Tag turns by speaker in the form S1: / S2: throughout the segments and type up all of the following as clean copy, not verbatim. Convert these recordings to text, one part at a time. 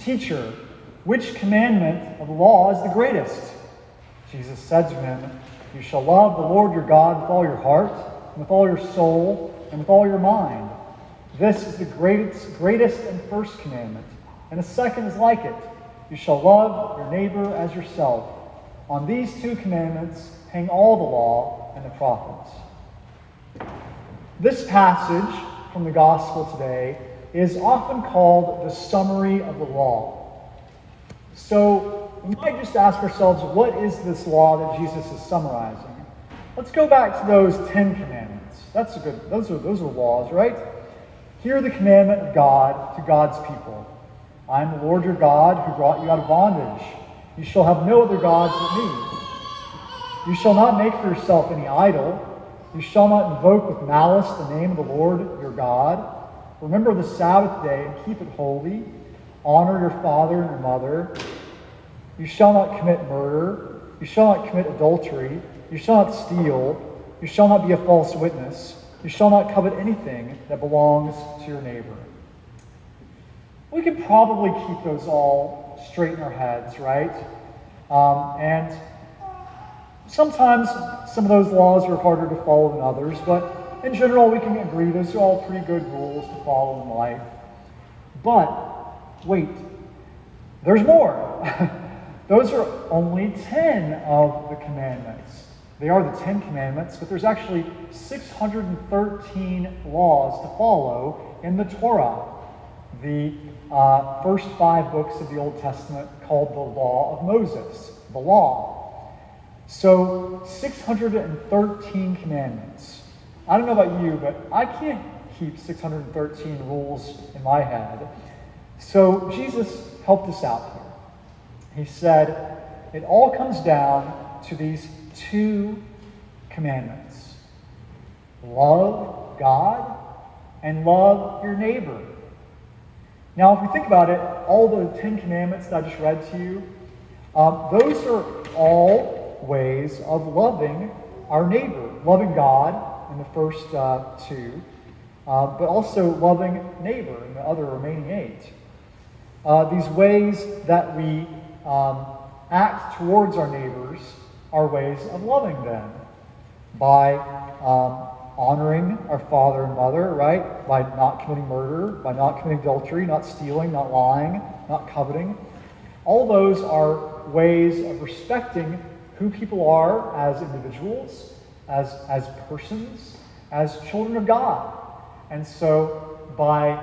S1: "Teacher, which commandment of the law is the greatest?" Jesus said to him, "You shall love the Lord your God with all your heart, and with all your soul, and with all your mind. This is the greatest and first commandment, and a second is like it. You shall love your neighbor as yourself. On these two commandments hang all the law and the prophets." This passage from the gospel today is often called the summary of the law. So we might just ask ourselves, what is this law that Jesus is summarizing? Let's go back to those 10 commandments. Those are laws, right? Hear the commandment of God to God's people. "I am the Lord your God who brought you out of bondage. You shall have no other gods but me. You shall not make for yourself any idol. You shall not invoke with malice the name of the Lord your God. Remember the Sabbath day and keep it holy. Honor your father and your mother. You shall not commit murder. You shall not commit adultery. You shall not steal. You shall not be a false witness. You shall not covet anything that belongs to your neighbor." We can probably keep those all straight in our heads, right? And sometimes some of those laws are harder to follow than others, but in general we can agree those are all pretty good rules to follow in life. But wait, there's more. Those are only 10 of the commandments. They are the 10 commandments, but there's actually 613 laws to follow in the Torah, the first 5 books of the Old Testament called the Law of Moses, the Law. So 613 commandments. I don't know about you, but I can't keep 613 rules in my head. So Jesus helped us out here. He said, it all comes down to these 2 commandments. Love God and love your neighbor. Now, if we think about it, all the 10 commandments that I just read to you, those are all ways of loving our neighbor. Loving God in the first 2, but also loving neighbor in the other remaining 8. These ways that we act towards our neighbors are ways of loving them by honoring our father and mother, right? By not committing murder, by not committing adultery, not stealing, not lying, not coveting. All those are ways of respecting who people are as individuals, as persons, as children of God. And so by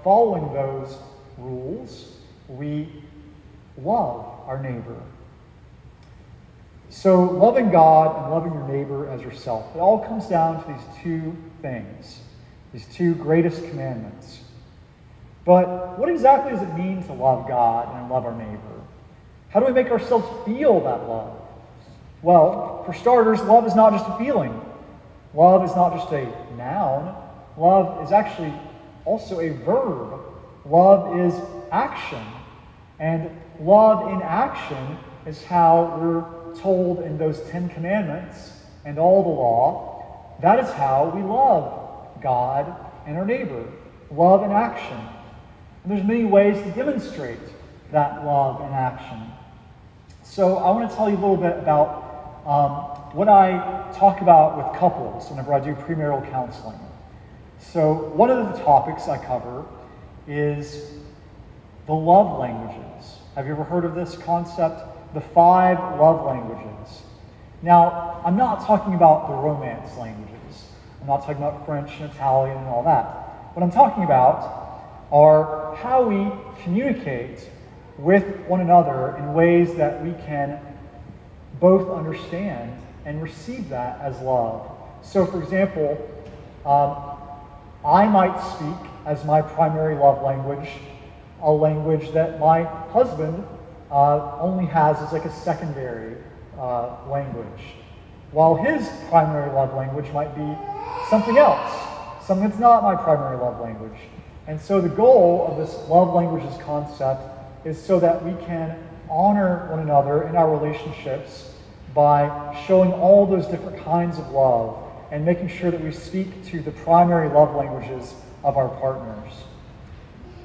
S1: following those rules, we love our neighbor. So loving God and loving your neighbor as yourself, it all comes down to these 2 things, these 2 greatest commandments. But what exactly does it mean to love God and love our neighbor? How do we make ourselves feel that love? Well, for starters, love is not just a feeling. Love is not just a noun. Love is actually also a verb. Love is action. And love in action is how we're told in those 10 commandments and all the law. That is how we love God and our neighbor. Love in action. And there's many ways to demonstrate that love in action. So I want to tell you a little bit about what I talk about with couples whenever I do premarital counseling. So one of the topics I cover is the love languages. Have you ever heard of this concept? The 5 love languages. Now, I'm not talking about the romance languages. I'm not talking about French and Italian and all that. What I'm talking about are how we communicate with one another in ways that we can both understand and receive that as love. So, for example, I might speak as my primary love language a language that my husband only has as like a secondary language, while his primary love language might be something else, something that's not my primary love language. And so the goal of this love languages concept is so that we can honor one another in our relationships by showing all those different kinds of love and making sure that we speak to the primary love languages of our partners.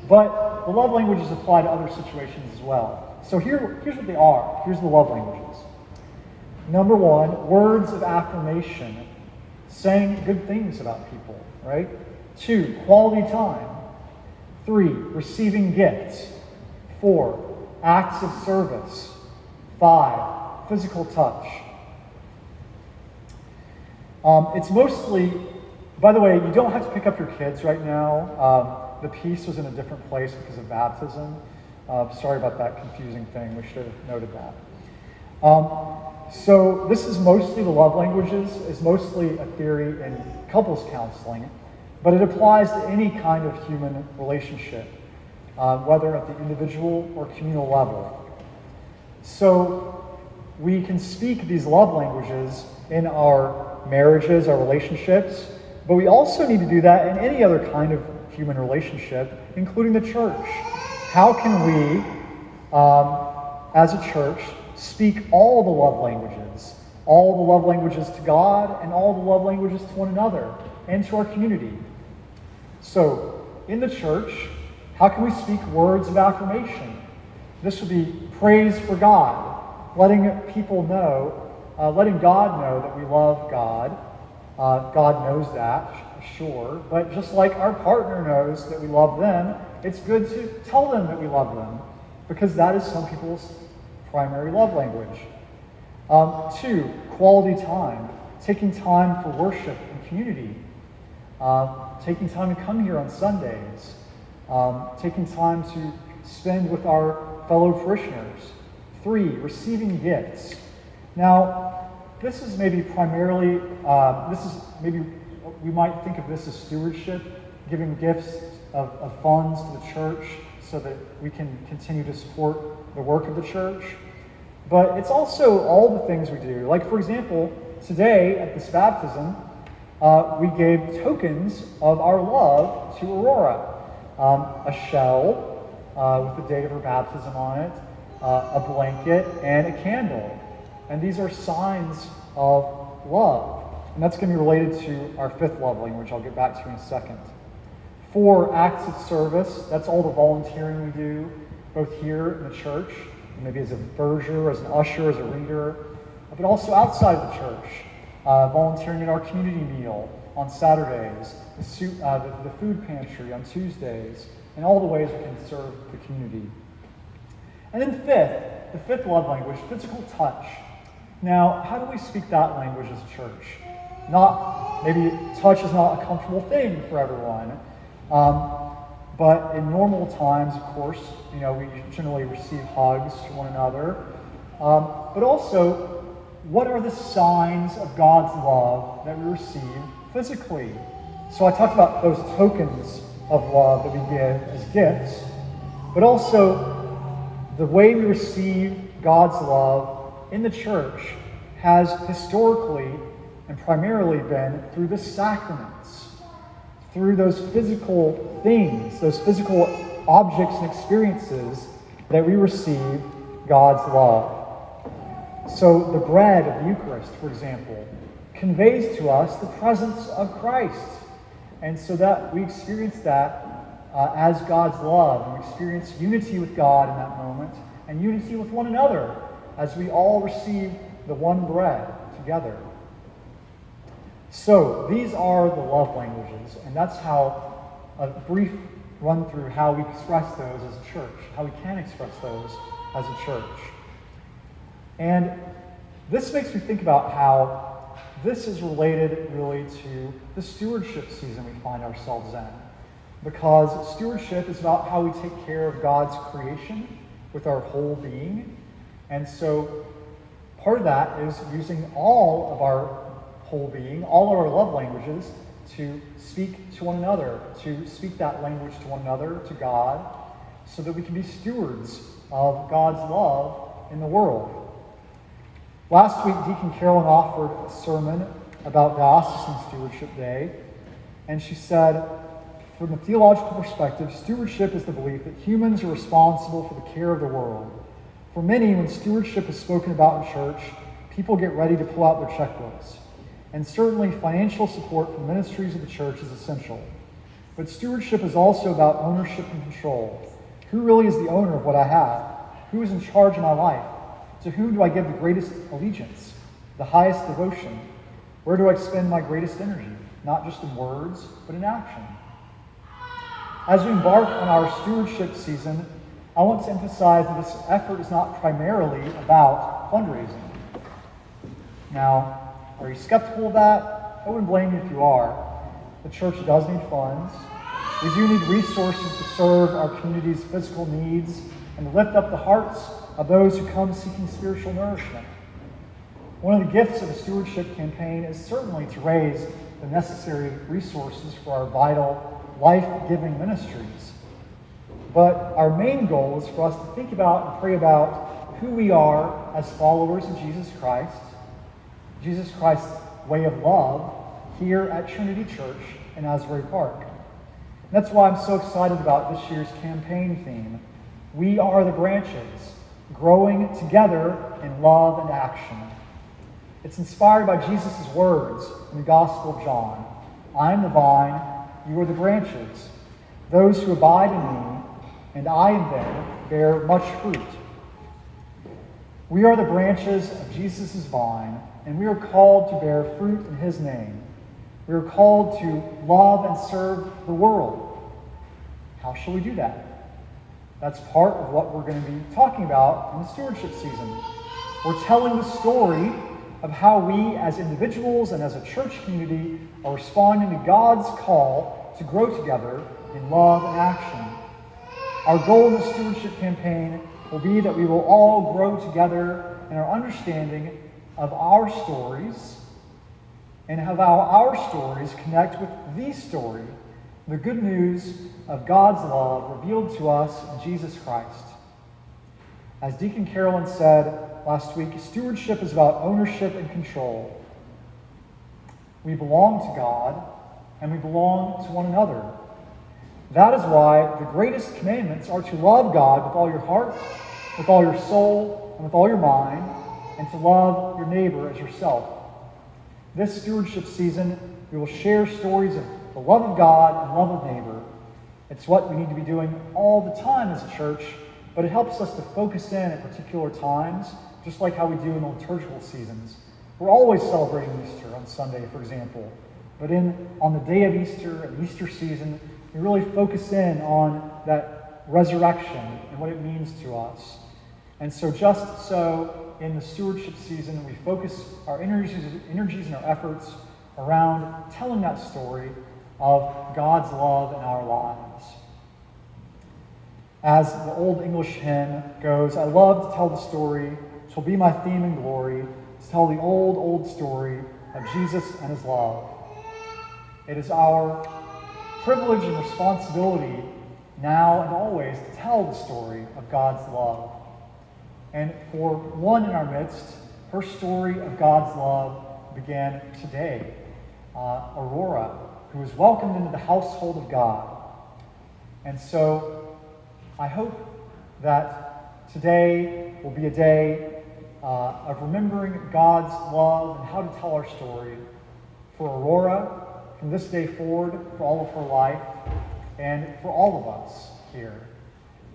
S1: But the love languages apply to other situations as well. So here's what they are. Here's the love languages. Number one, words of affirmation, saying good things about people, right? 2, quality time. 3, receiving gifts. 4, acts of service. 5, physical touch. It's mostly, by the way, you don't have to pick up your kids right now. The piece was in a different place because of baptism. Sorry about that confusing thing. We should have noted that. So this is mostly the love languages, is mostly a theory in couples counseling, but it applies to any kind of human relationship, whether at the individual or communal level. So we can speak these love languages in our marriages, our relationships, but we also need to do that in any other kind of human relationship, including the church. How can we, as a church, speak all the love languages to God and all the love languages to one another and to our community? So, in the church, how can we speak words of affirmation? This would be praise for God, letting people know, letting God know that we love God. God knows that, sure, but just like our partner knows that we love them, it's good to tell them that we love them, because that is some people's primary love language. 2, quality time, taking time for worship and community, taking time to come here on Sundays, taking time to spend with our fellow parishioners. 3, receiving gifts. Now, this is maybe primarily, we might think of this as stewardship, giving gifts of funds to the church so that we can continue to support the work of the church. But it's also all the things we do. Like, for example, today at this baptism, we gave tokens of our love to Aurora. A shell with the date of her baptism on it, a blanket, and a candle. And these are signs of love. And that's going to be related to our 5th love language I'll get back to in a second. 4, acts of service. That's all the volunteering we do, both here in the church, maybe as a verger, as an usher, as a reader, but also outside of the church. Volunteering in our community meal on Saturdays, the food pantry on Tuesdays, and all the ways we can serve the community. And then 5th, the 5th love language, physical touch. Now, how do we speak that language as a church? Maybe touch is not a comfortable thing for everyone, but in normal times, of course, we generally receive hugs from one another. But also, what are the signs of God's love that we receive physically? So I talked about those tokens of love that we give as gifts, but also the way we receive God's love in the church has historically and primarily been through the sacraments, through those physical things, those physical objects and experiences that we receive God's love. So the bread of the Eucharist, for example, conveys to us the presence of Christ. And so that we experience that as God's love, and we experience unity with God in that moment, and unity with one another as we all receive the one bread together. So these are the love languages, and that's how a brief run through how we express those as a church, how we can express those as a church. And this makes me think about how this is related really to the stewardship season we find ourselves in. Because stewardship is about how we take care of God's creation with our whole being. And so part of that is using all of our whole being, all of our love languages, to speak to one another, to speak that language to one another, to God, so that we can be stewards of God's love in the world. Last week, Deacon Carolyn offered a sermon about Diocesan Stewardship Day, and she said, from a theological perspective, stewardship is the belief that humans are responsible for the care of the world. For many, when stewardship is spoken about in church, people get ready to pull out their checkbooks. And certainly financial support from ministries of the church is essential. But stewardship is also about ownership and control. Who really is the owner of what I have? Who is in charge of my life? To whom do I give the greatest allegiance, the highest devotion? Where do I expend my greatest energy? Not just in words, but in action. As we embark on our stewardship season, I want to emphasize that this effort is not primarily about fundraising. Now, are you skeptical of that? I wouldn't blame you if you are. The church does need funds. We do need resources to serve our community's physical needs and to lift up the hearts of those who come seeking spiritual nourishment. One of the gifts of the stewardship campaign is certainly to raise the necessary resources for our vital, life-giving ministries. But our main goal is for us to think about and pray about who we are as followers of Jesus Christ's way of love here at Trinity Church in Asbury Park. And that's why I'm so excited about this year's campaign theme. We are the branches, growing together in love and action. It's inspired by Jesus' words in the Gospel of John. I am the vine, you are the branches. Those who abide in me, and I in them, bear much fruit. We are the branches of Jesus' vine, and we are called to bear fruit in his name. We are called to love and serve the world. How shall we do that? That's part of what we're going to be talking about in the stewardship season. We're telling the story of how we as individuals and as a church community are responding to God's call to grow together in love and action. Our goal in the stewardship campaign will be that we will all grow together in our understanding of our stories and how our stories connect with the story, the good news of God's love revealed to us in Jesus Christ. As Deacon Carolyn said last week, stewardship is about ownership and control. We belong to God, and we belong to one another. That is why the greatest commandments are to love God with all your heart, with all your soul, and with all your mind, and to love your neighbor as yourself. This stewardship season, we will share stories of the love of God and love of neighbor. It's what we need to be doing all the time as a church, but it helps us to focus in at particular times, just like how we do in the liturgical seasons. We're always celebrating Easter on Sunday, for example, but on the day of Easter and Easter season, we really focus in on that resurrection and what it means to us. And so just so in the stewardship season, we focus our energies and our efforts around telling that story of God's love in our lives. As the old English hymn goes, I love to tell the story, 'twill be my theme and glory, to tell the old, old story of Jesus and his love. It is our privilege and responsibility now and always to tell the story of God's love. And for one in our midst, her story of God's love began today. Aurora, who was welcomed into the household of God. And so I hope that today will be a day of remembering God's love and how to tell our story for Aurora from this day forward, for all of her life, and for all of us here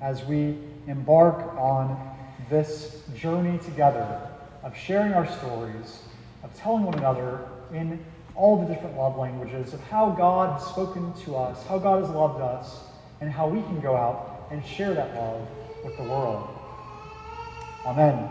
S1: as we embark on this journey together of sharing our stories, of telling one another in all the different love languages of how God has spoken to us, how God has loved us, and how we can go out and share that love with the world. Amen.